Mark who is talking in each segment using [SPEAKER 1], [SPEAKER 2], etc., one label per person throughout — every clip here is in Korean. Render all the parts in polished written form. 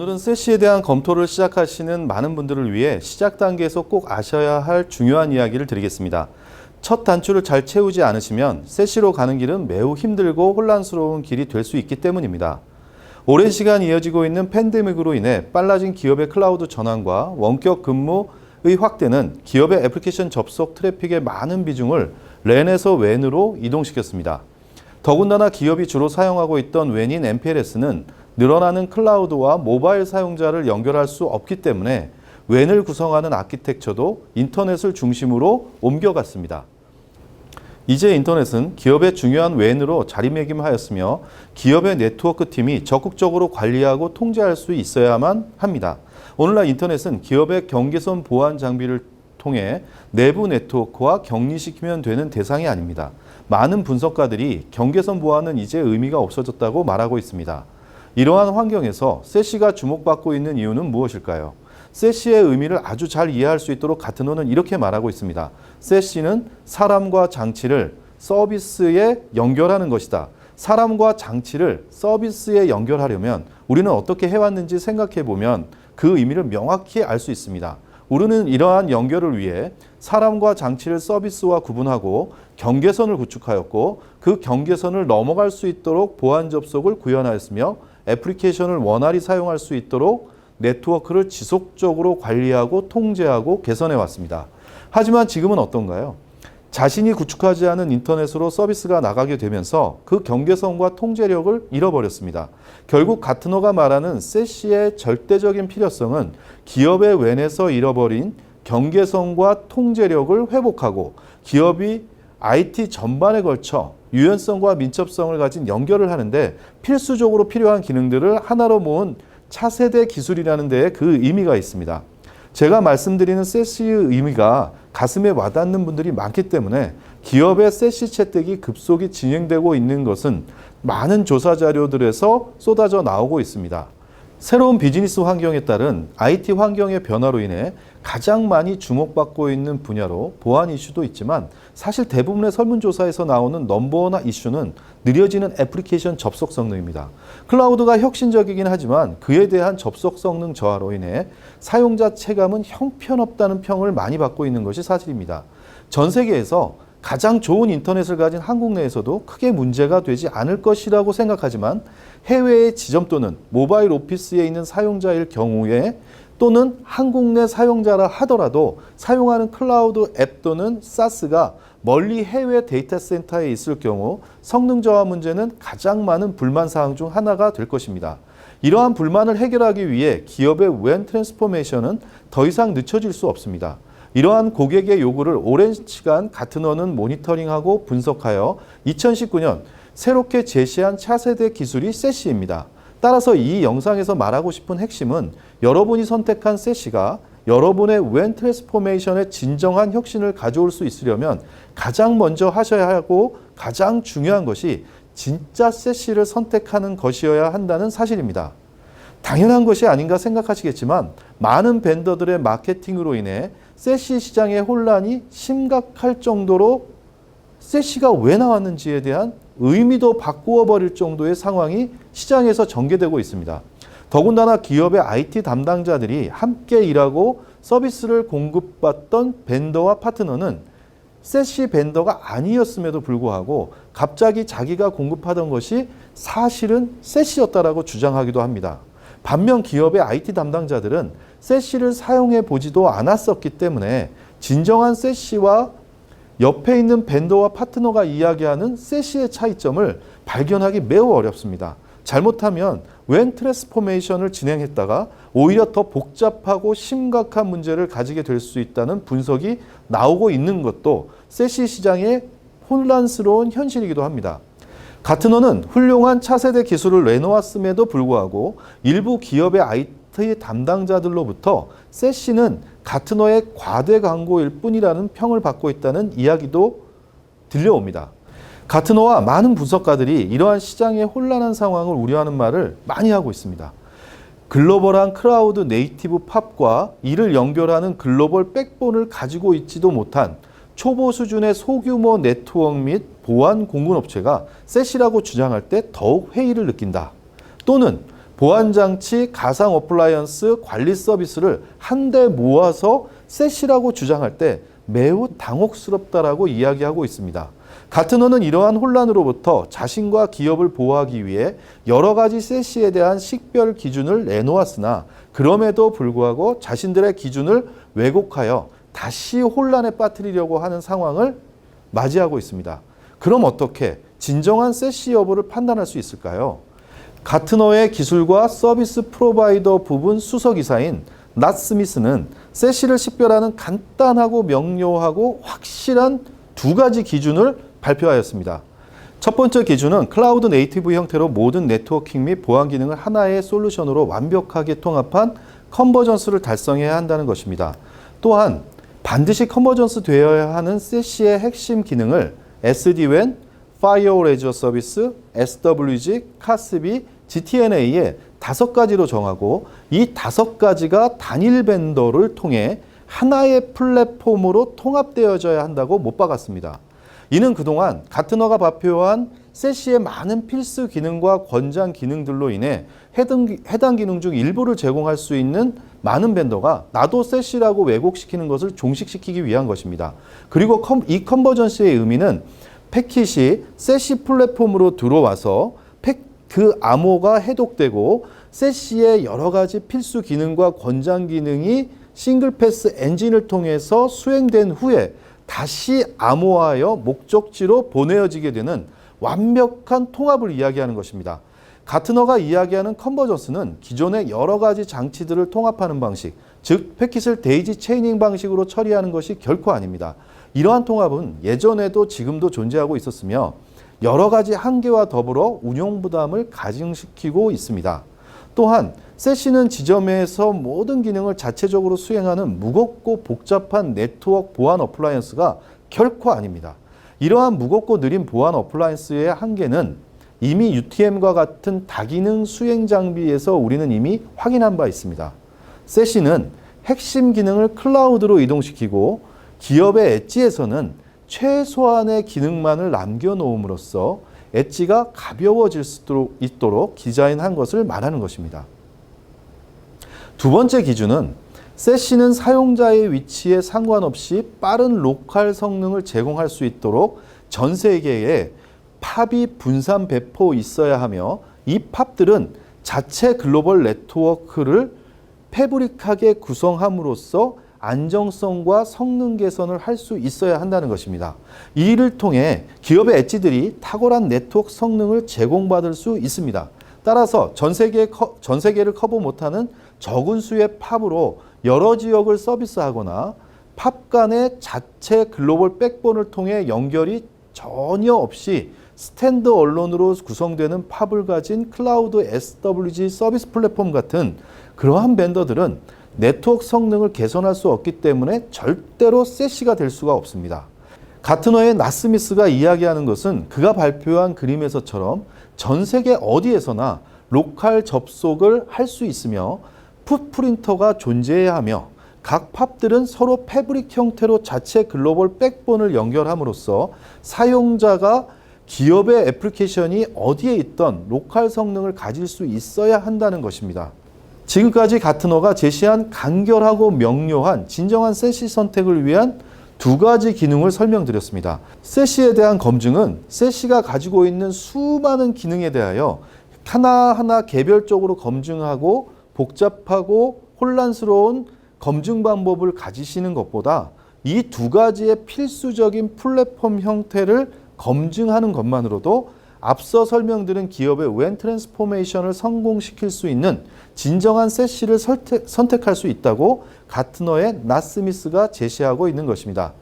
[SPEAKER 1] 오늘은 세시에 대한 검토를 시작하시는 많은 분들을 위해 시작 단계에서 꼭 아셔야 할 중요한 이야기를 드리겠습니다. 첫 단추를 잘 채우지 않으시면 세시로 가는 길은 매우 힘들고 혼란스러운 길이 될 수 있기 때문입니다. 오랜 시간 이어지고 있는 팬데믹으로 인해 빨라진 기업의 클라우드 전환과 원격 근무의 확대는 기업의 애플리케이션 접속 트래픽의 많은 비중을 랜에서 웬으로 이동시켰습니다. 더군다나 기업이 주로 사용하고 있던 웬인 MPLS는 늘어나는 클라우드와 모바일 사용자를 연결할 수 없기 때문에 웬을 구성하는 아키텍처도 인터넷을 중심으로 옮겨갔습니다. 이제 인터넷은 기업의 중요한 웬으로 자리매김하였으며 기업의 네트워크 팀이 적극적으로 관리하고 통제할 수 있어야만 합니다. 오늘날 인터넷은 기업의 경계선 보안 장비를 통해 내부 네트워크와 격리시키면 되는 대상이 아닙니다. 많은 분석가들이 경계선 보안은 이제 의미가 없어졌다고 말하고 있습니다. 이러한 환경에서 세시가 주목받고 있는 이유는 무엇일까요? 세시의 의미를 아주 잘 이해할 수 있도록 가트너는 이렇게 말하고 있습니다. 세시는 사람과 장치를 서비스에 연결하는 것이다. 사람과 장치를 서비스에 연결하려면 우리는 어떻게 해왔는지 생각해 보면 그 의미를 명확히 알 수 있습니다. 우리는 이러한 연결을 위해 사람과 장치를 서비스와 구분하고 경계선을 구축하였고 그 경계선을 넘어갈 수 있도록 보안 접속을 구현하였으며 애플리케이션을 원활히 사용할 수 있도록 네트워크를 지속적으로 관리하고 통제하고 개선해 왔습니다. 하지만 지금은 어떤가요? 자신이 구축하지 않은 인터넷으로 서비스가 나가게 되면서 그 경계선과 통제력을 잃어버렸습니다. 결국 가트너가 말하는 세시의 절대적인 필요성은 기업의 웬에서 잃어버린 경계선과 통제력을 회복하고 기업이 IT 전반에 걸쳐 유연성과 민첩성을 가진 연결을 하는데 필수적으로 필요한 기능들을 하나로 모은 차세대 기술이라는 데에 그 의미가 있습니다. 제가 말씀드리는 세시의 의미가 가슴에 와닿는 분들이 많기 때문에 기업의 세시 채택이 급속히 진행되고 있는 것은 많은 조사 자료들에서 쏟아져 나오고 있습니다. 새로운 비즈니스 환경에 따른 IT 환경의 변화로 인해 가장 많이 주목받고 있는 분야로 보안 이슈도 있지만 사실 대부분의 설문조사에서 나오는 넘버원 이슈는 느려지는 애플리케이션 접속 성능입니다. 클라우드가 혁신적이긴 하지만 그에 대한 접속 성능 저하로 인해 사용자 체감은 형편없다는 평을 많이 받고 있는 것이 사실입니다. 전 세계에서 가장 좋은 인터넷을 가진 한국 내에서도 크게 문제가 되지 않을 것이라고 생각하지만 해외의 지점 또는 모바일 오피스에 있는 사용자일 경우에 또는 한국 내 사용자라 하더라도 사용하는 클라우드 앱 또는 사스가 멀리 해외 데이터 센터에 있을 경우 성능 저하 문제는 가장 많은 불만 사항 중 하나가 될 것입니다. 이러한 불만을 해결하기 위해 기업의 웬 트랜스포메이션은 더 이상 늦춰질 수 없습니다. 이러한 고객의 요구를 오랜 시간 가트너는 모니터링하고 분석하여 2019년 새롭게 제시한 차세대 기술이 세시입니다. 따라서 이 영상에서 말하고 싶은 핵심은 여러분이 선택한 세시가 여러분의 웬 트랜스포메이션의 진정한 혁신을 가져올 수 있으려면 가장 먼저 하셔야 하고 가장 중요한 것이 진짜 세시를 선택하는 것이어야 한다는 사실입니다. 당연한 것이 아닌가 생각하시겠지만 많은 벤더들의 마케팅으로 인해 세시 시장의 혼란이 심각할 정도로 세시가 왜 나왔는지에 대한 의미도 바꾸어 버릴 정도의 상황이 시장에서 전개되고 있습니다. 더군다나 기업의 IT 담당자들이 함께 일하고 서비스를 공급받던 벤더와 파트너는 세시 벤더가 아니었음에도 불구하고 갑자기 자기가 공급하던 것이 사실은 세시였다라고 주장하기도 합니다. 반면 기업의 IT 담당자들은 세시를 사용해 보지도 않았었기 때문에 진정한 세시와 옆에 있는 벤더와 파트너가 이야기하는 세시의 차이점을 발견하기 매우 어렵습니다. 잘못하면 웬 트랜스포메이션을 진행했다가 오히려 더 복잡하고 심각한 문제를 가지게 될 수 있다는 분석이 나오고 있는 것도 세시 시장의 혼란스러운 현실이기도 합니다. 가트너는 훌륭한 차세대 기술을 내놓았음에도 불구하고 일부 기업의 IT 담당자들로부터 세시는 가트너의 과대 광고일 뿐이라는 평을 받고 있다는 이야기도 들려옵니다. 가트너와 많은 분석가들이 이러한 시장의 혼란한 상황을 우려하는 말을 많이 하고 있습니다. 글로벌한 클라우드 네이티브 팝과 이를 연결하는 글로벌 백본을 가지고 있지도 못한 초보 수준의 소규모 네트워크 및 보안 공급업체가 세시라고 주장할 때 더욱 회의를 느낀다. 또는 보안장치, 가상 어플라이언스 관리 서비스를 한데 모아서 셋이라고 주장할 때 매우 당혹스럽다라고 이야기하고 있습니다. 가트너는 이러한 혼란으로부터 자신과 기업을 보호하기 위해 여러 가지 셋시에 대한 식별 기준을 내놓았으나 그럼에도 불구하고 자신들의 기준을 왜곡하여 다시 혼란에 빠뜨리려고 하는 상황을 맞이하고 있습니다. 그럼 어떻게 진정한 셋시 여부를 판단할 수 있을까요? 가트너의 기술과 서비스 프로바이더 부분 수석이사인 낫 스미스는 셋시를 식별하는 간단하고 명료하고 확실한 두 가지 기준을 발표하였습니다. 첫 번째 기준은 클라우드 네이티브 형태로 모든 네트워킹 및 보안 기능을 하나의 솔루션으로 완벽하게 통합한 컨버전스를 달성해야 한다는 것입니다. 또한 반드시 컨버전스 되어야 하는 셋시의 핵심 기능을 SD-WAN, Firewall as a Service, SWG, CASB, GTNA의 5가지로 정하고 이 5가지가 단일 벤더를 통해 하나의 플랫폼으로 통합되어져야 한다고 못 박았습니다. 이는 그동안 가트너가 발표한 셋시의 많은 필수 기능과 권장 기능들로 인해 해당 기능 중 일부를 제공할 수 있는 많은 벤더가 나도 셋시라고 왜곡시키는 것을 종식시키기 위한 것입니다. 그리고 이 컨버전시의 의미는 패킷이 셋시 플랫폼으로 들어와서 그 암호가 해독되고 셋시의 여러 가지 필수 기능과 권장 기능이 싱글 패스 엔진을 통해서 수행된 후에 다시 암호화하여 목적지로 보내어지게 되는 완벽한 통합을 이야기하는 것입니다. 가트너가 이야기하는 컨버전스는 기존의 여러 가지 장치들을 통합하는 방식, 즉 패킷을 데이지 체이닝 방식으로 처리하는 것이 결코 아닙니다. 이러한 통합은 예전에도 지금도 존재하고 있었으며 여러 가지 한계와 더불어 운용 부담을 가중시키고 있습니다. 또한 셋시는 지점에서 모든 기능을 자체적으로 수행하는 무겁고 복잡한 네트워크 보안 어플라이언스가 결코 아닙니다. 이러한 무겁고 느린 보안 어플라이언스의 한계는 이미 UTM과 같은 다기능 수행 장비에서 우리는 이미 확인한 바 있습니다. 셋시는 핵심 기능을 클라우드로 이동시키고 기업의 엣지에서는 최소한의 기능만을 남겨놓음으로써 엣지가 가벼워질 수 있도록 디자인한 것을 말하는 것입니다. 두 번째 기준은 셋시는 사용자의 위치에 상관없이 빠른 로컬 성능을 제공할 수 있도록 전 세계에 팝이 분산 배포 있어야 하며 이 팝들은 자체 글로벌 네트워크를 패브릭하게 구성함으로써 안정성과 성능 개선을 할 수 있어야 한다는 것입니다. 이 일을 통해 기업의 엣지들이 탁월한 네트워크 성능을 제공받을 수 있습니다. 따라서 전 세계를 커버 못하는 적은 수의 팝으로 여러 지역을 서비스하거나 팝 간의 자체 글로벌 백본을 통해 연결이 전혀 없이 스탠드 언론으로 구성되는 팝을 가진 클라우드 SWG 서비스 플랫폼 같은 그러한 벤더들은 네트워크 성능을 개선할 수 없기 때문에 절대로 셋시가 될 수가 없습니다. 가트너의 낫 스미스가 이야기하는 것은 그가 발표한 그림에서처럼 전 세계 어디에서나 로컬 접속을 할 수 있으며 풋프린터가 존재해야 하며 각 팝들은 서로 패브릭 형태로 자체 글로벌 백본을 연결함으로써 사용자가 기업의 애플리케이션이 어디에 있던 로컬 성능을 가질 수 있어야 한다는 것입니다. 지금까지 가트너가 제시한 간결하고 명료한 진정한 셋시 선택을 위한 두 가지 기능을 설명드렸습니다. 셋시에 대한 검증은 셋시가 가지고 있는 수많은 기능에 대하여 하나하나 개별적으로 검증하고 복잡하고 혼란스러운 검증 방법을 가지시는 것보다 이 두 가지의 필수적인 플랫폼 형태를 검증하는 것만으로도 앞서 설명드린 기업의 WAN 트랜스포메이션을 성공시킬 수 있는 진정한 셋시를 선택할 수 있다고 가트너의 낫 스미스가 제시하고 있는 것입니다.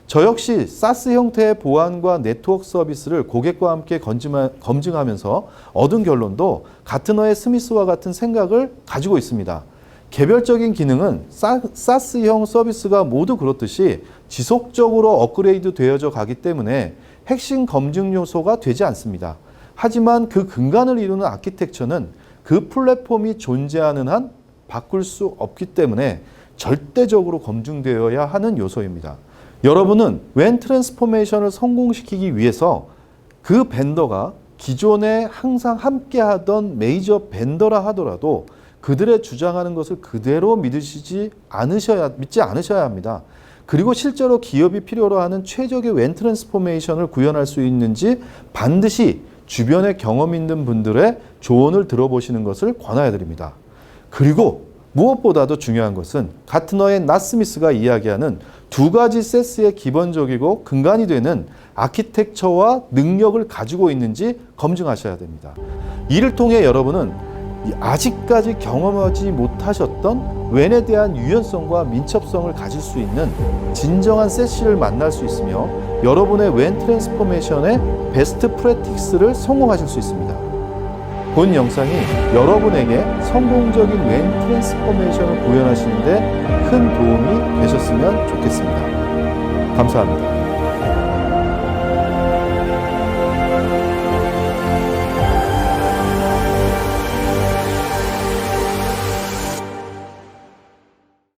[SPEAKER 1] 저 역시 사스 형태의 보안과 네트워크 서비스를 고객과 함께 검증하면서 얻은 결론도 가트너의 스미스와 같은 생각을 가지고 있습니다. 개별적인 기능은 사스형 서비스가 모두 그렇듯이 지속적으로 업그레이드 되어져 가기 때문에 핵심 검증 요소가 되지 않습니다. 하지만 그 근간을 이루는 아키텍처는 그 플랫폼이 존재하는 한 바꿀 수 없기 때문에 절대적으로 검증되어야 하는 요소입니다. 여러분은 WAN 트랜스포메이션을 성공시키기 위해서 그 벤더가 기존에 항상 함께하던 메이저 벤더라 하더라도 그들의 주장하는 것을 그대로 믿지 않으셔야 합니다. 그리고 실제로 기업이 필요로 하는 최적의 웬 트랜스포메이션을 구현할 수 있는지 반드시 주변에 경험 있는 분들의 조언을 들어보시는 것을 권하여 드립니다. 그리고 무엇보다도 중요한 것은 가트너의 나스미스가 이야기하는 두 가지 세스의 기본적이고 근간이 되는 아키텍처와 능력을 가지고 있는지 검증하셔야 됩니다. 이를 통해 여러분은 아직까지 경험하지 못하셨던 웬에 대한 유연성과 민첩성을 가질 수 있는 진정한 세시를 만날 수 있으며 여러분의 웬 트랜스포메이션의 베스트 프랙티스를 성공하실 수 있습니다. 본 영상이 여러분에게 성공적인 웬 트랜스포메이션을 구현하시는 데 큰 도움이 되셨으면 좋겠습니다. 감사합니다.